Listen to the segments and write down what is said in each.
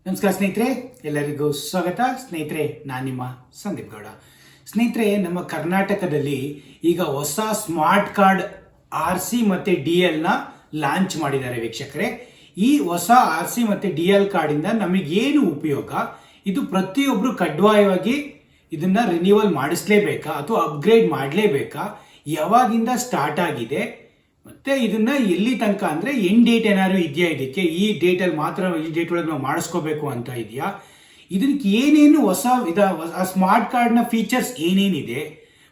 ನಮಸ್ಕಾರ ಸ್ನೇಹಿತರೆ, ಎಲ್ಲರಿಗೂ ಸ್ವಾಗತ. ಸ್ನೇಹಿತರೆ, ನಾನು ನಿಮ್ಮ ಸಂದೀಪ್ ಗೌಡ. ಸ್ನೇಹಿತರೆ, ನಮ್ಮ ಕರ್ನಾಟಕದಲ್ಲಿ ಈಗ ಹೊಸ ಸ್ಮಾರ್ಟ್ ಕಾರ್ಡ್ RC ಮತ್ತು DL ನ ಲಾಂಚ್ ಮಾಡಿದ್ದಾರೆ ವೀಕ್ಷಕರೇ. ಈ ಹೊಸ RC ಮತ್ತು DL ಕಾರ್ಡಿಂದ ನಮಗೇನು ಉಪಯೋಗ, ಇದು ಪ್ರತಿಯೊಬ್ಬರು ಕಡ್ಡಾಯವಾಗಿ ಇದನ್ನ ರಿನ್ಯೂವಲ್ ಮಾಡಿಸ್ಲೇಬೇಕಾ ಅಥವಾ ಅಪ್ಗ್ರೇಡ್ ಮಾಡಲೇಬೇಕಾ, ಯಾವಾಗಿಂದ ಸ್ಟಾರ್ಟ್ ಆಗಿದೆ, ಮತ್ತೆ ಇದನ್ನ ಎಲ್ಲಿ ತನಕ ಅಂದ್ರೆ ಎಂಡ್ ಡೇಟ್ ಏನಾದ್ರು ಇದೆಯಾ, ಇದಕ್ಕೆ ಈ ಡೇಟಲ್ಲಿ ಮಾತ್ರ ಈ ಡೇಟ್ ಒಳಗೆ ನಾವು ಮಾಡಿಸ್ಕೋಬೇಕು ಅಂತ ಇದೆಯಾ, ಇದಕ್ಕೆ ಏನೇನು ಹೊಸ ಆ ಸ್ಮಾರ್ಟ್ ಕಾರ್ಡ್ನ ಫೀಚರ್ಸ್ ಏನೇನಿದೆ,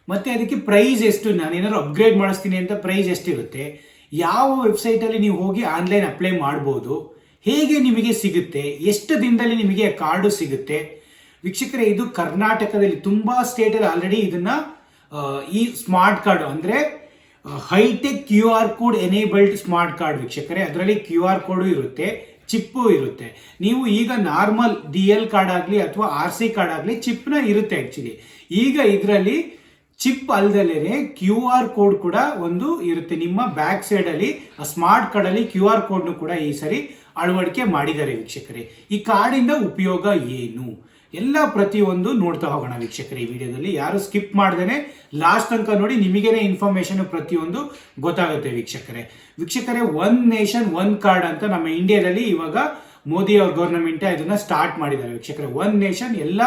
ಮತ್ತೆ ಅದಕ್ಕೆ ಪ್ರೈಸ್ ಎಷ್ಟು, ನಾನೇನಾದ್ರು ಅಪ್ಗ್ರೇಡ್ ಮಾಡಿಸ್ತೀನಿ ಅಂತ ಪ್ರೈಸ್ ಎಷ್ಟಿರುತ್ತೆ, ಯಾವ ವೆಬ್ಸೈಟಲ್ಲಿ ನೀವು ಹೋಗಿ ಆನ್ಲೈನ್ ಅಪ್ಲೈ ಮಾಡ್ಬೋದು, ಹೇಗೆ ನಿಮಗೆ ಸಿಗುತ್ತೆ, ಎಷ್ಟು ದಿನದಲ್ಲಿ ನಿಮಗೆ ಕಾರ್ಡು ಸಿಗುತ್ತೆ ವೀಕ್ಷಕರೇ. ಇದು ಕರ್ನಾಟಕದಲ್ಲಿ ತುಂಬಾ ಸ್ಟೇಟಲ್ಲಿ ಆಲ್ರೆಡಿ ಇದನ್ನ ಈ ಸ್ಮಾರ್ಟ್ ಕಾರ್ಡ್ ಅಂದ್ರೆ hi tech QR code enabled smart card ವೀಕ್ಷಕರೇ. ಅದರಲ್ಲಿ QR ಕೋಡು ಇರುತ್ತೆ, ಚಿಪ್ಪು ಇರುತ್ತೆ. ನೀವು ಈಗ ನಾರ್ಮಲ್ DL ಕಾರ್ಡ್ ಆಗಲಿ ಅಥವಾ RC ಕಾರ್ಡ್ ಆಗಲಿ ಚಿಪ್ನ ಇರುತ್ತೆ ಆಕ್ಚುಲಿ. ಈಗ ಇದರಲ್ಲಿ ಚಿಪ್ ಅಲ್ದಲೇ QR ಕೋಡ್ ಕೂಡ ಒಂದು ಇರುತ್ತೆ. ನಿಮ್ಮ ಬ್ಯಾಕ್ ಸೈಡ್ ಅಲ್ಲಿ ಆ ಸ್ಮಾರ್ಟ್ ಕಾರ್ಡ್ ಅಲ್ಲಿ QR ಕೋಡ್ನು ಕೂಡ ಈ ಸರಿ ಅಳವಡಿಕೆ ಮಾಡಿದ್ದಾರೆ ವೀಕ್ಷಕರೇ. ಈ ಕಾರ್ಡಿಂದ ಉಪಯೋಗ ಏನು ಎಲ್ಲ ಪ್ರತಿಯೊಂದು ನೋಡ್ತಾ ಹೋಗೋಣ ವೀಕ್ಷಕರೇ. ಈ ವಿಡಿಯೋದಲ್ಲಿ ಯಾರು ಸ್ಕಿಪ್ ಮಾಡ್ದೇನೆ ಲಾಸ್ಟ್ ತನಕ ನೋಡಿ, ನಿಮಗೇನೆ ಇನ್ಫಾರ್ಮೇಶನ್ ಪ್ರತಿಯೊಂದು ಗೊತ್ತಾಗುತ್ತೆ ವೀಕ್ಷಕರೇ. ಒನ್ ನೇಷನ್ ಒನ್ ಕಾರ್ಡ್ ಅಂತ ನಮ್ಮ ಇಂಡಿಯಾದಲ್ಲಿ ಇವಾಗ ಮೋದಿ ಅವ್ರ ಗವರ್ನಮೆಂಟ್ ಇದನ್ನ ಸ್ಟಾರ್ಟ್ ಮಾಡಿದ್ದಾರೆ ವೀಕ್ಷಕರೇ. ಒನ್ ನೇಷನ್, ಎಲ್ಲ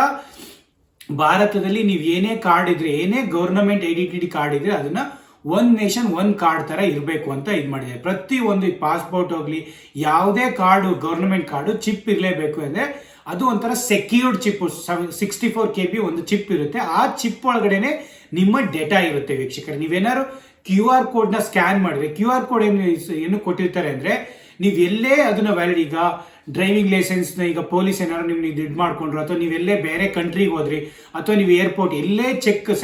ಭಾರತದಲ್ಲಿ ನೀವು ಏನೇ ಕಾರ್ಡ್ ಇದ್ರೆ, ಏನೇ ಗವರ್ನಮೆಂಟ್ ಐಡೆಂಟಿಟಿ ಕಾರ್ಡ್ ಇದ್ರೆ ಅದನ್ನ ಒನ್ ನೇಷನ್ ಒನ್ ಕಾರ್ಡ್ ತರ ಇರಬೇಕು ಅಂತ ಇದು ಮಾಡಿದ್ದಾರೆ. ಪ್ರತಿಯೊಂದು ಪಾಸ್ಪೋರ್ಟ್ ಹೋಗ್ಲಿ, ಯಾವುದೇ ಕಾರ್ಡು ಗವರ್ನಮೆಂಟ್ ಕಾರ್ಡು ಚಿಪ್ ಇರಲೇಬೇಕು ಅಂದ್ರೆ ಅದು ಒಂಥರ ಸೆಕ್ಯೂರ್ಡ್ ಚಿಪ್. 64 KB ಒಂದು ಚಿಪ್ ಇರುತ್ತೆ. ಆ ಚಿಪ್ ಒಳಗಡೆನೆ ನಿಮ್ಮ ಡೇಟಾ ಇರುತ್ತೆ ವೀಕ್ಷಕರೇ. ನೀವೇನಾದ್ರು QR ಕೋಡ್ನ ಸ್ಕ್ಯಾನ್ ಮಾಡಿದ್ರೆ, QR ಕೋಡ್ ಏನು ಕೊಟ್ಟಿರ್ತಾರೆ ಅಂದ್ರೆ, ನೀವು ಎಲ್ಲೇ ಅದನ್ನ ವ್ಯಾಲಿಡ್, ಈಗ ಡ್ರೈವಿಂಗ್ ಲೈಸೆನ್ಸ್ನ ಈಗ ಪೊಲೀಸ್ ಏನಾದ್ರು ನಿಮ್ಗೆ ಇದು ಮಾಡ್ಕೊಂಡ್ರು, ಅಥವಾ ನೀವೆಲ್ಲೇ ಬೇರೆ ಕಂಟ್ರಿಗೆ ಹೋದ್ರಿ, ಅಥವಾ ನೀವು ಏರ್ಪೋರ್ಟ್ ಎಲ್ಲೇ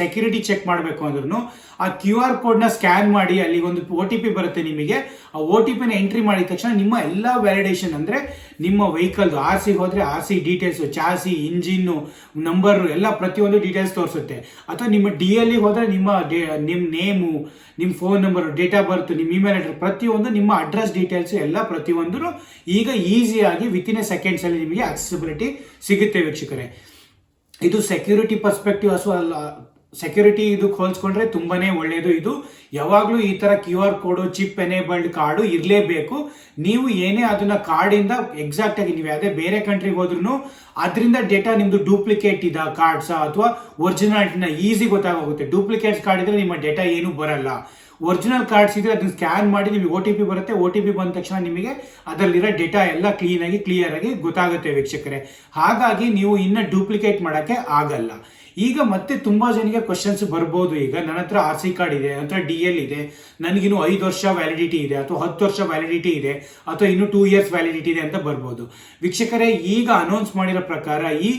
ಸೆಕ್ಯೂರಿಟಿ ಚೆಕ್ ಮಾಡಬೇಕು ಅಂದ್ರೂ ಆ QR ಕೋಡ್ನ ಸ್ಕ್ಯಾನ್ ಮಾಡಿ ಅಲ್ಲಿ ಒಂದು OTP ಬರುತ್ತೆ ನಿಮಗೆ. ಆ OTP ನ ಎಂಟ್ರಿ ಮಾಡಿದ ತಕ್ಷಣ ನಿಮ್ಮ ಎಲ್ಲ ವ್ಯಾಲಿಡೇಷನ್ ಅಂದ್ರೆ ನಿಮ್ಮ ವೆಹಿಕಲ್ RC ಹೋದ್ರೆ RC details, chassis, engine number ಎಲ್ಲ ಪ್ರತಿಯೊಂದು ಡೀಟೇಲ್ಸ್ ತೋರಿಸುತ್ತೆ. ಅಥವಾ ನಿಮ್ಮ DL ಹೋದ್ರೆ ನಿಮ್ಮ ನೇಮು, ನಿಮ್ಮ phone number, date of birth, ನಿಮ್ಮ ಇಮೇಲ್ ಅಡ್ರೆಸ್, ಪ್ರತಿಯೊಂದು ನಿಮ್ಮ ಅಡ್ರೆಸ್ ಡೀಟೇಲ್ಸ್ ಎಲ್ಲ ಪ್ರತಿಯೊಂದು ಈಗ ಈಸಿಯಾಗಿ ವಿತಿನ್ ಎ ಸೆಕೆಂಡ್ಸ್ ಅಲ್ಲಿ ನಿಮಗೆ ಆಕ್ಸೆಸಿಬಿಲಿಟಿ ಸಿಗುತ್ತೆ ವೀಕ್ಷಕರೇ. ಇದು ಸೆಕ್ಯೂರಿಟಿ ಪರ್ಸ್ಪೆಕ್ಟಿವ್ ಅಲ್ಲ, ಸೆಕ್ಯೂರಿಟಿ ಇದಕ್ಕೆ ಹೋಲಿಸ್ಕೊಂಡ್ರೆ ತುಂಬಾನೇ ಒಳ್ಳೆಯದು. ಇದು ಯಾವಾಗಲೂ ಈ ತರ QR ಕೋಡು, ಚಿಪ್ ಎನೇಬಲ್ಡ್ ಕಾರ್ಡು ಇರಲೇಬೇಕು. ನೀವು ಏನೇ ಅದನ್ನ ಕಾರ್ಡಿಂದ ಎಕ್ಸಾಕ್ಟ್ ಆಗಿ ನೀವು ಯಾವುದೇ ಬೇರೆ ಕಂಟ್ರಿಗೆ ಹೋದ್ರೂ ಅದರಿಂದ ಡೇಟಾ ನಿಮ್ದು ಡೂಪ್ಲಿಕೇಟ್ ಇದ ಕಾರ್ಡ್ಸಾ ಅಥವಾ ಒರಿಜಿನಾಲಿಟಿನ ಈಸಿ ಗೊತ್ತಾಗೋಗುತ್ತೆ. ಡೂಪ್ಲಿಕೇಟ್ ಕಾರ್ಡ್ ಇದ್ರೆ ನಿಮ್ಮ ಡೇಟಾ ಏನು ಬರಲ್ಲ. ಒರಿಜಿನಲ್ ಕಾರ್ಡ್ಸ್ ಇದ್ರೆ ಅದನ್ನ ಸ್ಕ್ಯಾನ್ ಮಾಡಿ ನಿಮಗೆ OTP ಬರುತ್ತೆ. OTP ಬಂದ ತಕ್ಷಣ ನಿಮಗೆ ಅದರಲ್ಲಿರೋ ಡೇಟಾ ಎಲ್ಲ ಕ್ಲಿಯರ್ ಆಗಿ ಗೊತ್ತಾಗುತ್ತೆ ವೀಕ್ಷಕರೇ. ಹಾಗಾಗಿ ನೀವು ಇನ್ನ ಡೂಪ್ಲಿಕೇಟ್ ಮಾಡಕ್ಕೆ ಆಗಲ್ಲ. ಈಗ ಮತ್ತೆ ತುಂಬಾ ಜನಕ್ಕೆ ಕ್ವಶನ್ಸ್ ಬರ್ಬೋದು, ಈಗ ನನ್ನ ಹತ್ರ RC ಕಾರ್ಡ್ ಇದೆ, ನನ್ನ ಹತ್ರ DL ಇದೆ, ನನಗಿನ್ನು 5 ವರ್ಷ ವ್ಯಾಲಿಡಿಟಿ ಇದೆ, ಅಥವಾ 10 ವರ್ಷ ವ್ಯಾಲಿಡಿಟಿ ಇದೆ, ಅಥವಾ ಇನ್ನು 2 ಇಯರ್ಸ್ ವ್ಯಾಲಿಡಿಟಿ ಇದೆ ಅಂತ ಬರ್ಬೋದು ವೀಕ್ಷಕರೇ. ಈಗ ಅನೌನ್ಸ್ ಮಾಡಿರೋ ಪ್ರಕಾರ ಈ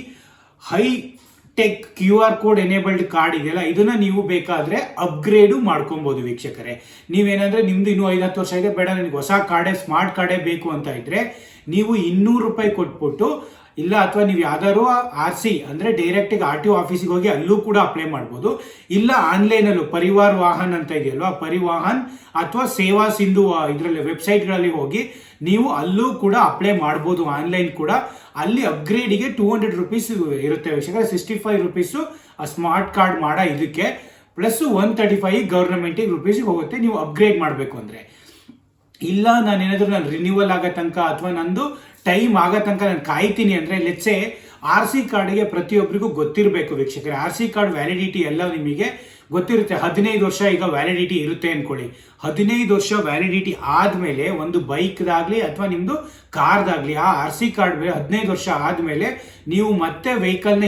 high tech QR code enabled card ಇದೆಯಲ್ಲ, ಇದನ್ನ ನೀವು ಬೇಕಾದ್ರೆ ಅಪ್ಗ್ರೇಡು ಮಾಡ್ಕೊಬಹುದು ವೀಕ್ಷಕರೇ. ನೀವೇನಂದ್ರೆ ನಿಮ್ದು ಇನ್ನೂ 5-10 ವರ್ಷ ಇದೆ, ಬೇಡ ನನಗೆ ಹೊಸ ಕಾರ್ಡೇ, ಸ್ಮಾರ್ಟ್ ಕಾರ್ಡೇ ಬೇಕು ಅಂತ ಇದ್ರೆ ನೀವು 200 ರೂಪಾಯಿ ಕೊಟ್ಬಿಟ್ಟು, ಇಲ್ಲ ಅಥವಾ ನೀವು ಯಾವ್ದಾದ್ರು RC ಅಂದ್ರೆ ಡೈರೆಕ್ಟ್ RTO ಆಫೀಸಿಗೆ ಹೋಗಿ ಅಲ್ಲೂ ಕೂಡ ಅಪ್ಲೈ ಮಾಡ್ಬೋದು. ಇಲ್ಲ ಆನ್ಲೈನ್ ಅಲ್ಲೂ ಪರಿವಾರ್ ವಾಹನ್ ಅಂತ ಇದೆಯಲ್ವಾ, ಪರಿವಾಹನ್ ಅಥವಾ ಸೇವಾ ಸಿಂಧು ಇದರಲ್ಲಿ ವೆಬ್ಸೈಟ್ಗಳಲ್ಲಿ ಹೋಗಿ ನೀವು ಅಲ್ಲೂ ಕೂಡ ಅಪ್ಲೈ ಮಾಡ್ಬೋದು, ಆನ್ಲೈನ್ ಕೂಡ. ಅಲ್ಲಿ ಅಪ್ಗ್ರೇಡಿಗೆ 200 ರೂಪೀಸ್ ಇರುತ್ತೆ ವೀಕ್ಷಕರೇ. 65 ರೂಪೀಸು ಆ ಸ್ಮಾರ್ಟ್ ಕಾರ್ಡ್ ಮಾಡೋ ಇದಕ್ಕೆ, ಪ್ಲಸ್ 135 ಗವರ್ನಮೆಂಟಿಗೆ ರೂಪೀಸಿಗೆ ಹೋಗುತ್ತೆ ನೀವು ಅಪ್ಗ್ರೇಡ್ ಮಾಡಬೇಕು ಅಂದ್ರೆ. ಇಲ್ಲ ನಾನೇನಾದ್ರೂ ನಾನು ರಿನ್ಯೂವಲ್ ಆಗೋ ತನಕ ಅಥವಾ ನಂದು ಟೈಮ್ ಆಗೋ ತನಕ ನಾನು ಕಾಯ್ತೀನಿ ಅಂದ್ರೆ, ಲೆಟ್ಸೆ RC ಕಾರ್ಡ್ಗೆ ಪ್ರತಿಯೊಬ್ಬರಿಗೂ ಗೊತ್ತಿರಬೇಕು ವೀಕ್ಷಕರೇ. RC ಕಾರ್ಡ್ ವ್ಯಾಲಿಡಿಟಿ ಎಲ್ಲ ನಿಮಗೆ ಗೊತ್ತಿರುತ್ತೆ. 15 ವರ್ಷ ಈಗ ವ್ಯಾಲಿಡಿಟಿ ಇರುತ್ತೆ ಅನ್ಕೊಳ್ಳಿ. 15 ವರ್ಷ ವ್ಯಾಲಿಡಿಟಿ ಆದ್ಮೇಲೆ ಒಂದು ಬೈಕ್ದಾಗ್ಲಿ ಅಥವಾ ನಿಮ್ದು ಕಾರ್ದಾಗ್ಲಿ ಆ RC ಕಾರ್ಡ್ 15 ವರ್ಷ ಆದ್ಮೇಲೆ ನೀವು ಮತ್ತೆ ವೆಹಿಕಲ್ನ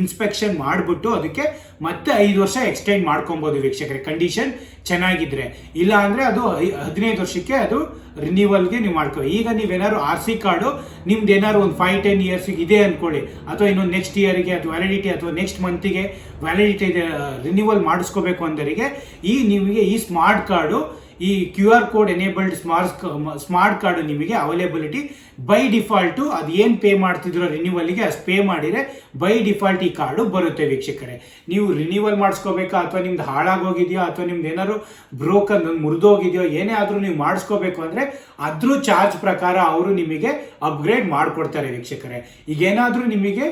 ಇನ್ಸ್ಪೆಕ್ಷನ್ ಮಾಡ್ಬಿಟ್ಟು ಅದಕ್ಕೆ ಮತ್ತೆ 5 ವರ್ಷ ಎಕ್ಸ್ಟೆಂಡ್ ಮಾಡ್ಕೊಬಹುದು ವೀಕ್ಷಕರೇ, ಕಂಡೀಷನ್ ಚೆನ್ನಾಗಿದ್ರೆ. ಇಲ್ಲ ಅಂದ್ರೆ ಅದು 15 ವರ್ಷಕ್ಕೆ ಅದು ರಿನ್ಯೂವಲ್ಗೆ ನೀವು ಮಾಡ್ಕೋ. ಈಗ ನೀವೇನಾದ್ರು RC ಕಾರ್ಡು ನಿಮ್ದು ಏನಾದ್ರು ಒಂದು 5-10 ಇಯರ್ಸ್ ಇದೆ ಅನ್ಕೊಳ್ಳಿ, ಅಥವಾ ಇನ್ನೊಂದು ನೆಕ್ಸ್ಟ್ ಇಯರ್ಗೆ ಅಥವಾ ವ್ಯಾಲಿಡಿಟಿ ಅಥವಾ ನೆಕ್ಸ್ಟ್ ಮಂತ್ಗೆ ವ್ಯಾಲಿಡಿಟಿ ರಿನ್ಯೂವಲ್ ಮಾಡಿಸ್ಕೋಬೇಕು ಅಂದರಿಗೆ ನಿಮಗೆ ಈ ಸ್ಮಾರ್ಟ್ ಕಾರ್ಡು ಈ QR code enabled smart card ನಿಮಗೆ ಅವೈಲೇಬಿಲಿಟಿ ಬೈ ಡಿಫಾಲ್ಟು ಅದು ಏನು ಪೇ ಮಾಡ್ತಿದ್ರೋ ರಿನ್ಯೂವಲ್ಗೆ ಅಷ್ಟು ಪೇ ಮಾಡಿದರೆ ಬೈ ಡಿಫಾಲ್ಟ್ ಈ ಕಾರ್ಡು ಬರುತ್ತೆ ವೀಕ್ಷಕರೇ. ನೀವು ರಿನ್ಯೂವಲ್ ಮಾಡಿಸ್ಕೋಬೇಕಾ ಅಥವಾ ನಿಮ್ದು ಹಾಳಾಗೋಗಿದೆಯೋ ಅಥವಾ ನಿಮ್ದು ಏನಾದ್ರು ಬ್ರೋಕನ್ ಮುರಿದೋಗಿದೆಯೋ ಏನೇ ಆದರೂ ನೀವು ಮಾಡಿಸ್ಕೋಬೇಕು ಅಂದರೆ ಅದ್ರ ಚಾರ್ಜ್ ಪ್ರಕಾರ ಅವರು ನಿಮಗೆ ಅಪ್ಗ್ರೇಡ್ ಮಾಡಿಕೊಡ್ತಾರೆ ವೀಕ್ಷಕರೇ. ಈಗೇನಾದರೂ ನಿಮಗೆ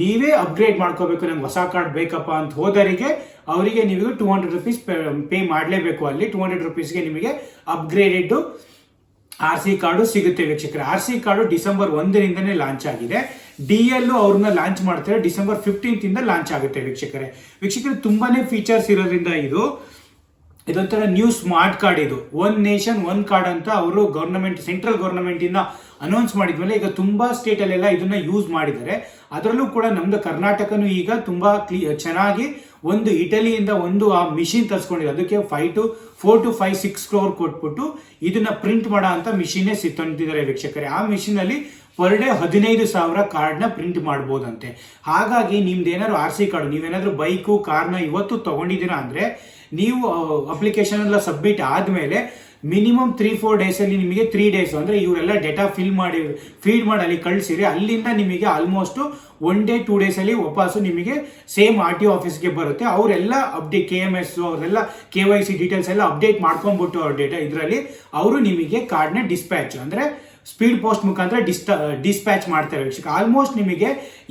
ನೀವೇ ಅಪ್ಗ್ರೇಡ್ ಮಾಡ್ಕೋಬೇಕು, ನಂಗೆ ಹೊಸ ಕಾರ್ಡ್ ಬೇಕಪ್ಪ ಅಂತ ಹೋದರಿಗೆ ಅವರಿಗೆ ನೀವು 200 ರೂಪೀಸ್ ಪೇ ಮಾಡಲೇಬೇಕು. ಅಲ್ಲಿ 200 ರೂಪೀಸ್ಗೆ ನಿಮಗೆ ಅಪ್ಗ್ರೇಡೆಡ್ RC ಕಾರ್ಡು ಸಿಗುತ್ತೆ ವೀಕ್ಷಕರೇ. RC ಕಾರ್ಡು ಡಿಸೆಂಬರ್ 1ರಿಂದನೇ ಲಾಂಚ್ ಆಗಿದೆ. DL ಅವ್ರನ್ನ ಲಾಂಚ್ ಮಾಡ್ತಾರೆ ಡಿಸೆಂಬರ್ 15 ಇಂದ ಲಾಂಚ್ ಆಗುತ್ತೆ ವೀಕ್ಷಕರೇ. ತುಂಬಾನೇ ಫೀಚರ್ಸ್ ಇರೋದ್ರಿಂದ ಇದೊಂಥರ ನ್ಯೂ ಸ್ಮಾರ್ಟ್ ಕಾರ್ಡ್. ಇದು ಒನ್ ನೇಷನ್ ಒನ್ ಕಾರ್ಡ್ ಅಂತ ಅವರು ಸೆಂಟ್ರಲ್ ಗವರ್ನಮೆಂಟ್ ಇಂದ ಅನೌನ್ಸ್ ಮಾಡಿದ್ಮೇಲೆ ಈಗ ತುಂಬಾ ಸ್ಟೇಟ್ ಅಲ್ಲೆಲ್ಲ ಇದನ್ನ ಯೂಸ್ ಮಾಡಿದ್ದಾರೆ. ಅದರಲ್ಲೂ ಕೂಡ ನಮ್ದು ಕರ್ನಾಟಕನು ಈಗ ತುಂಬಾ ಚೆನ್ನಾಗಿ ಒಂದು ಇಟಲಿಯಿಂದ ಒಂದು ಆ ಮಿಷಿನ್ ತರಿಸ್ಕೊಂಡಿದೆ. ಅದಕ್ಕೆ 4 to 6 crore ಕೊಟ್ಬಿಟ್ಟು ಇದನ್ನ ಪ್ರಿಂಟ್ ಮಾಡೋ ಅಂತ ಮಿಷಿನೇ ತಂದಿದ್ದಾರೆ ವೀಕ್ಷಕರೇ. ಆ ಮಿಷಿನ್ ಅಲ್ಲಿ ಪರ್ ಡೇ 15,000 ಕಾರ್ಡ್ನ ಪ್ರಿಂಟ್ ಮಾಡ್ಬೋದಂತೆ. ಹಾಗಾಗಿ ನಿಮ್ದು ಏನಾದ್ರು RC ಕಾರ್ಡ್ ನೀವೇನಾದ್ರೂ ಬೈಕು ಕಾರ್ನ ಇವತ್ತು ತಗೊಂಡಿದ್ದೀರಾ ಅಂದ್ರೆ ನೀವು ಅಪ್ಲಿಕೇಶನ್ ಎಲ್ಲ ಸಬ್ಮಿಟ್ ಆದ್ಮೇಲೆ ಮಿನಿಮಮ್ 3-4 ಡೇಸ್ ಅಲ್ಲಿ ನಿಮಗೆ 3 ಡೇಸ್ ಅಂದ್ರೆ ಇವರೆಲ್ಲ ಡೇಟಾ ಫೀಡ್ ಮಾಡಿ ಅಲ್ಲಿ ಕಳಿಸಿರಿ. ಅಲ್ಲಿಂದ ನಿಮಗೆ ಆಲ್ಮೋಸ್ಟ್ 1 day 2 ಡೇಸ್ ಅಲ್ಲಿ ವಾಪಸ್ಸು ನಿಮಗೆ ಸೇಮ್ RTO ಆಫೀಸ್ಗೆ ಬರುತ್ತೆ. ಅವರೆಲ್ಲ ಅಪ್ಡೇಟ್ KMS ಅವರೆಲ್ಲ KYC ಡೀಟೇಲ್ಸ್ ಎಲ್ಲ ಅಪ್ಡೇಟ್ ಮಾಡ್ಕೊಂಡ್ಬಿಟ್ಟು ಅವ್ರ ಡೇಟಾ ಇದರಲ್ಲಿ ಅವರು ನಿಮಗೆ ಕಾರ್ಡ್ನ ಡಿಸ್ಪ್ಯಾಚ್ ಅಂದ್ರೆ ಸ್ಪೀಡ್ ಪೋಸ್ಟ್ ಮುಖಾಂತರ ಡಿಸ್ಪ್ಯಾಚ್ ಮಾಡ್ತಾರೆ ವೀಕ್ಷಕ. ಆಲ್ಮೋಸ್ಟ್ ನಿಮಗೆ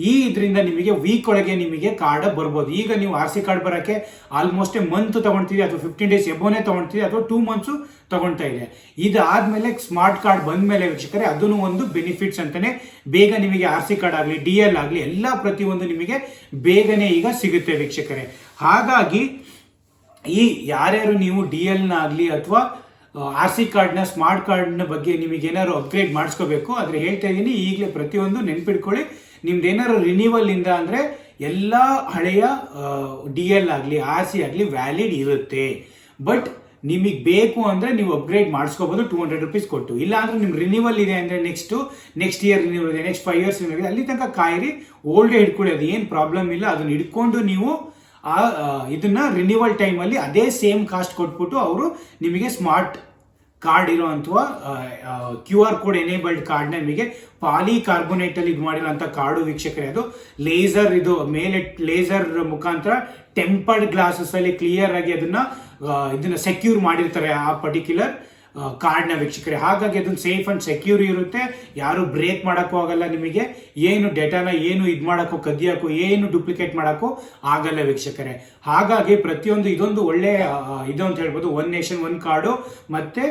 ಇದರಿಂದ ನಿಮಗೆ ವೀಕ್ ಒಳಗೆ ನಿಮಗೆ ಕಾರ್ಡ್ ಬರ್ಬೋದು. ಈಗ ನೀವು RC ಕಾರ್ಡ್ ಬರೋಕ್ಕೆ ಆಲ್ಮೋಸ್ಟ್ ಮಂತ್ ತಗೊಳ್ತೀವಿ ಅಥವಾ 15 ಡೇಸ್ ಎಬೋನೇ ತಗೊಳ್ತೀವಿ ಅಥವಾ 2 months ತಗೊಳ್ತಾ ಇದೆ. ಇದಾದ್ಮೇಲೆ ಸ್ಮಾರ್ಟ್ ಕಾರ್ಡ್ ಬಂದ ಮೇಲೆ ವೀಕ್ಷಕರೇ ಅದನ್ನು ಒಂದು ಬೆನಿಫಿಟ್ಸ್ ಅಂತಾನೆ ಬೇಗ ನಿಮಗೆ RC ಕಾರ್ಡ್ ಆಗಲಿ DL ಆಗಲಿ ಎಲ್ಲ ಪ್ರತಿಯೊಂದು ನಿಮಗೆ ಬೇಗನೆ ಈಗ ಸಿಗುತ್ತೆ ವೀಕ್ಷಕರೇ. ಹಾಗಾಗಿ ಯಾರ್ಯಾರು ನೀವು DL ಆಗಲಿ ಅಥವಾ RC ಕಾರ್ಡ್ನ ಸ್ಮಾರ್ಟ್ ಕಾರ್ಡ್ನ ಬಗ್ಗೆ ನಿಮಗೆ ಏನಾದ್ರು ಅಪ್ಗ್ರೇಡ್ ಮಾಡಿಸ್ಕೋಬೇಕು ಆದರೆ ಹೇಳ್ತಾ ಇದ್ದೀನಿ ಈಗಲೇ ಪ್ರತಿಯೊಂದು ನೆನ್ಪಿಟ್ಕೊಳ್ಳಿ. ನಿಮ್ದು ಏನಾದ್ರು ರಿನ್ಯೂವಲ್ ಇಂದ ಅಂದರೆ ಎಲ್ಲ ಹಳೆಯ DL ಆಗಲಿ RC ಆಗಲಿ ವ್ಯಾಲಿಡ್ ಇರುತ್ತೆ. ಬಟ್ ನಿಮಗೆ ಬೇಕು ಅಂದರೆ ನೀವು ಅಪ್ಗ್ರೇಡ್ ಮಾಡಿಸ್ಕೋಬೋದು 200 ರೂಪೀಸ್ ಕೊಟ್ಟು. ಇಲ್ಲ ಅಂದರೆ ನಿಮ್ಮ ರಿನ್ಯೂವಲ್ ಇದೆ ಅಂದರೆ ನೆಕ್ಸ್ಟ್ ಇಯರ್ ರಿನ್ಯೂವಲ್ ಇದೆ, ನೆಕ್ಸ್ಟ್ 5 years ರಿನ್ಯೂವಲ್ ಇದೆ, ಅಲ್ಲಿ ತನಕ ಕಾಯಿರಿ, ಓಲ್ಡೇ ಹಿಡ್ಕೊಳ್ಳಿ, ಅದು ಏನು ಪ್ರಾಬ್ಲಮ್ ಇಲ್ಲ. ಅದನ್ನ ಹಿಡ್ಕೊಂಡು ನೀವು ಇದನ್ನ ರಿನ್ಯೂವಲ್ ಟೈಮಲ್ಲಿ ಅದೇ ಸೇಮ್ ಕಾಸ್ಟ್ ಕೊಟ್ಬಿಟ್ಟು ಅವರು ನಿಮಗೆ ಸ್ಮಾರ್ಟ್ ಕಾರ್ಡ್ ಇರುವಂಥ QR ಕೋಡ್ ಎನೇಬಲ್ಡ್ ಕಾರ್ಡ್ನ ನಿಮಗೆ ಪಾಲಿಕಾರ್ಬೋನೇಟ್ ಅಲ್ಲಿ ಇದು ಮಾಡಿರೋಂಥ ಕಾರ್ಡು ವೀಕ್ಷಕರೇ. ಅದು ಲೇಸರ್ ಮೇಲೆ ಲೇಸರ್ ಮುಖಾಂತರ ಟೆಂಪರ್ಡ್ ಗ್ಲಾಸಸ್ ಅಲ್ಲಿ ಕ್ಲಿಯರ್ ಆಗಿ ಇದನ್ನ ಸೆಕ್ಯೂರ್ ಮಾಡಿರ್ತಾರೆ ಆ ಪರ್ಟಿಕ್ಯುಲರ್ ಕಾರ್ಡ್ನ ವೀಕ್ಷಕರೇ. ಹಾಗಾಗಿ ಅದನ್ನು ಸೇಫ್ ಅಂಡ್ ಸೆಕ್ಯೂರ್ ಇರುತ್ತೆ. ಯಾರು ಬ್ರೇಕ್ ಮಾಡೋಕ್ಕೂ ಆಗಲ್ಲ, ನಿಮಗೆ ಏನು ಡೇಟಾನ ಏನು ಇದು ಮಾಡೋಕ್ಕೋ ಕದಿಯೋಕ್ಕೋ ಏನು ಡುಪ್ಲಿಕೇಟ್ ಮಾಡೋಕ್ಕೋ ಆಗಲ್ಲ ವೀಕ್ಷಕರೇ. ಹಾಗಾಗಿ ಪ್ರತಿಯೊಂದು ಇದೊಂದು ಒಳ್ಳೆ ಇದು ಅಂತ ಹೇಳ್ಬೋದು. ಒನ್ ನೇಷನ್ ಒನ್ ಕಾರ್ಡು ಮತ್ತೆ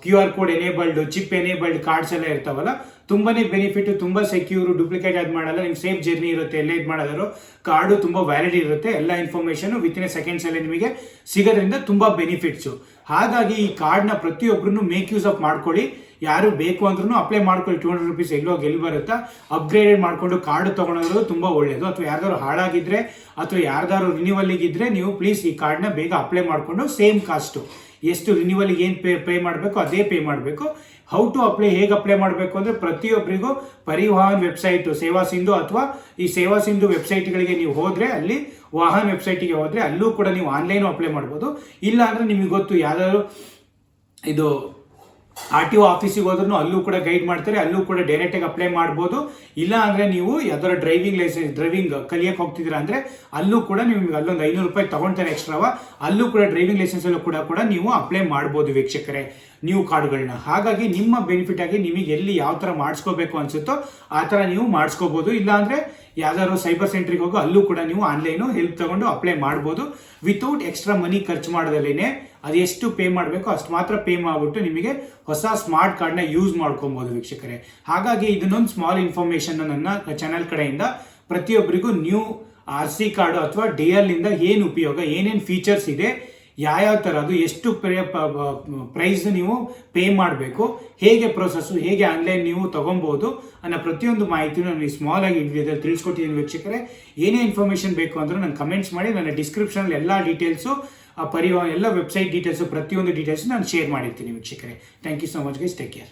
QR code enabled chip enabled cards ಎಲ್ಲ ಇರ್ತಾವಲ್ಲ, ತುಂಬಾನೇ ಬೆನಿಫಿಟ್, ತುಂಬಾ ಸೆಕ್ಯೂರ್, ಡುಪ್ಲಿಕೇಟ್ ಅದು ಮಾಡಲ್ಲ, ನಿಮ್ಗೆ ಸೇಫ್ ಜರ್ನಿ ಇರುತ್ತೆ. ಎಲ್ಲ ಇದು ಮಾಡೋದಾದ್ರು ಕಾರ್ಡು ತುಂಬಾ ವ್ಯಾಲಿಡ್ ಇರುತ್ತೆ. ಎಲ್ಲ ಇನ್ಫಾರ್ಮೇಶನ್ ವಿತಿನ್ ಸೆಕೆಂಡ್ಸ್ ಅಲ್ಲಿ ನಿಮಗೆ ಸಿಗೋದ್ರಿಂದ ತುಂಬಾ ಬೆನಿಫಿಟ್ಸು. ಹಾಗಾಗಿ ಈ ಕಾರ್ಡ್ನ ಪ್ರತಿಯೊಬ್ಬರು ಮೇಕ್ ಯೂಸ್ ಆಫ್ ಮಾಡ್ಕೊಳ್ಳಿ. ಯಾರು ಬೇಕು ಅಂದ್ರೂ ಅಪ್ಲೈ ಮಾಡ್ಕೊಳ್ಳಿ. 200 ರೂಪೀಸ್ ಎಲ್ಲಿ ಬರುತ್ತಾ ಅಪ್ಗ್ರೇಡೆಡ್ ಮಾಡ್ಕೊಂಡು ಕಾರ್ಡ್ ತಗೊಳೋದು ತುಂಬಾ ಒಳ್ಳೇದು. ಅಥವಾ ಯಾರ್ದಾದ್ರು ಹಾಳಾಗಿದ್ರೆ ಅಥವಾ ಯಾರ್ದಾದ್ರು ರಿನ್ಯೂವಲ್ಗೆ ಇದ್ರೆ ನೀವು ಪ್ಲೀಸ್ ಈ ಕಾರ್ಡ್ನ ಬೇಗ ಅಪ್ಲೈ ಮಾಡಿಕೊಂಡು ಸೇಮ್ ಕಾಸ್ಟು ಎಷ್ಟು ರಿನ್ಯೂವಲ್ಗೆ ಏನು ಪೇ ಮಾಡಬೇಕು ಅದೇ ಪೇ ಮಾಡಬೇಕು. ಹೌ ಟು ಅಪ್ಲೈ, ಹೇಗೆ ಅಪ್ಲೈ ಮಾಡಬೇಕು ಅಂದರೆ ಪ್ರತಿಯೊಬ್ಬರಿಗೂ ಪರಿವಾಹನ್ ವೆಬ್ಸೈಟ್ ಸೇವಾ ಸಿಂಧು ಅಥವಾ ಈ ಸೇವಾ ಸಿಂಧು ವೆಬ್ಸೈಟ್ಗಳಿಗೆ ನೀವು ಹೋದರೆ ಅಲ್ಲಿ ವಾಹನ್ ವೆಬ್ಸೈಟಿಗೆ ಹೋದರೆ ಅಲ್ಲೂ ಕೂಡ ನೀವು ಆನ್ಲೈನು ಅಪ್ಲೈ ಮಾಡ್ಬೋದು. ಇಲ್ಲ ಅಂದರೆ ನಿಮಗೆ ಗೊತ್ತು ಯಾವ್ದಾದ್ರು ಇದು RTO ಆಫೀಸಿಗೆ ಹೋದ್ರೂ ಅಲ್ಲೂ ಕೂಡ ಗೈಡ್ ಮಾಡ್ತಾರೆ, ಅಲ್ಲೂ ಕೂಡ ಡೈರೆಕ್ಟಾಗಿ ಅಪ್ಲೈ ಮಾಡ್ಬೋದು. ಇಲ್ಲ ಅಂದರೆ ನೀವು ಯಾವ್ದಾರ ಡ್ರೈವಿಂಗ್ ಕಲಿಯಕ್ಕೆ ಹೋಗ್ತಿದ್ದೀರಾ ಅಂದರೆ ಅಲ್ಲೂ ಕೂಡ ನಿಮ್ಗೆ ಅಲ್ಲೊಂದು 500 ರೂಪಾಯಿ ತಗೊಳ್ತಾರೆ ಎಕ್ಸ್ಟ್ರಾವ, ಅಲ್ಲೂ ಕೂಡ ಡ್ರೈವಿಂಗ್ ಲೈಸೆನ್ಸ್ ಅಲ್ಲೂ ಕೂಡ ನೀವು ಅಪ್ಲೈ ಮಾಡ್ಬೋದು ವೀಕ್ಷಕರೇ ನ್ಯೂ ಕಾರ್ಡ್ಗಳನ್ನ. ಹಾಗಾಗಿ ನಿಮ್ಮ ಬೆನಿಫಿಟ್ ಆಗಿ ನಿಮಗೆ ಎಲ್ಲಿ ಯಾವ ಥರ ಮಾಡಿಸ್ಕೋಬೇಕು ಅನ್ಸುತ್ತೋ ಆ ಥರ ನೀವು ಮಾಡಿಸ್ಕೋಬೋದು. ಇಲ್ಲಾಂದರೆ ಯಾವ್ದಾದ್ರು ಸೈಬರ್ ಸೆಂಟ್ರಿಗೆ ಹೋಗೋ ಅಲ್ಲೂ ಕೂಡ ನೀವು ಆನ್ಲೈನು ಹೆಲ್ಪ್ ತಗೊಂಡು ಅಪ್ಲೈ ಮಾಡ್ಬೋದು ವಿತೌಟ್ ಎಕ್ಸ್ಟ್ರಾ ಮನಿ ಖರ್ಚು ಮಾಡೋದಲ್ಲೇ. ಅದು ಎಷ್ಟು ಪೇ ಮಾಡಬೇಕು ಅಷ್ಟು ಮಾತ್ರ ಪೇ ಮಾಡಿಬಿಟ್ಟು ನಿಮಗೆ ಹೊಸ ಸ್ಮಾರ್ಟ್ ಕಾರ್ಡ್ನ ಯೂಸ್ ಮಾಡ್ಕೊಬೋದು ವೀಕ್ಷಕರೇ. ಹಾಗಾಗಿ ಇದನ್ನೊಂದು ಸ್ಮಾಲ್ ಇನ್ಫಾರ್ಮೇಷನ್ ನನ್ನ ಚಾನಲ್ ಕಡೆಯಿಂದ ಪ್ರತಿಯೊಬ್ಬರಿಗೂ ನ್ಯೂ RC ಕಾರ್ಡು ಅಥವಾ DL ಇಂದ ಏನು ಉಪಯೋಗ, ಏನೇನು ಫೀಚರ್ಸ್ ಇದೆ, ಯಾವ ಥರ ಅದು ಎಷ್ಟು ಪ್ರೈಸ್ ನೀವು ಪೇ ಮಾಡಬೇಕು, ಹೇಗೆ ಪ್ರೊಸೆಸ್ಸು, ಹೇಗೆ ಆನ್ಲೈನ್ ನೀವು ತೊಗೊಬೋದು ಅನ್ನೋ ಪ್ರತಿಯೊಂದು ಮಾಹಿತಿನೂ ನಾನು ಸ್ಮಾಲ್ ಆಗಿ ವಿಡಿಯೋದಲ್ಲಿ ತಿಳಿಸ್ಕೊಟ್ಟಿದ್ದೀನಿ ವೀಕ್ಷಕರೇ. ಏನೇ ಇನ್ಫಾರ್ಮೇಷನ್ ಬೇಕು ಅಂದ್ರೆ ನಾನು ಕಮೆಂಟ್ಸ್ ಮಾಡಿ, ನನ್ನ ಡಿಸ್ಕ್ರಿಪ್ಷನಲ್ಲಿ ಎಲ್ಲ ಡೀಟೇಲ್ಸು ಎಲ್ಲ ವೆಬ್ಸೈಟ್ ಡೀಟೇಲ್ಸು ಪ್ರತಿಯೊಂದು ಡೀಟೇಲ್ಸು ನಾನು ಶೇರ್ ಮಾಡಿರ್ತೀನಿ ವೀಕ್ಷಕರೇ. Thank you so much guys, take care.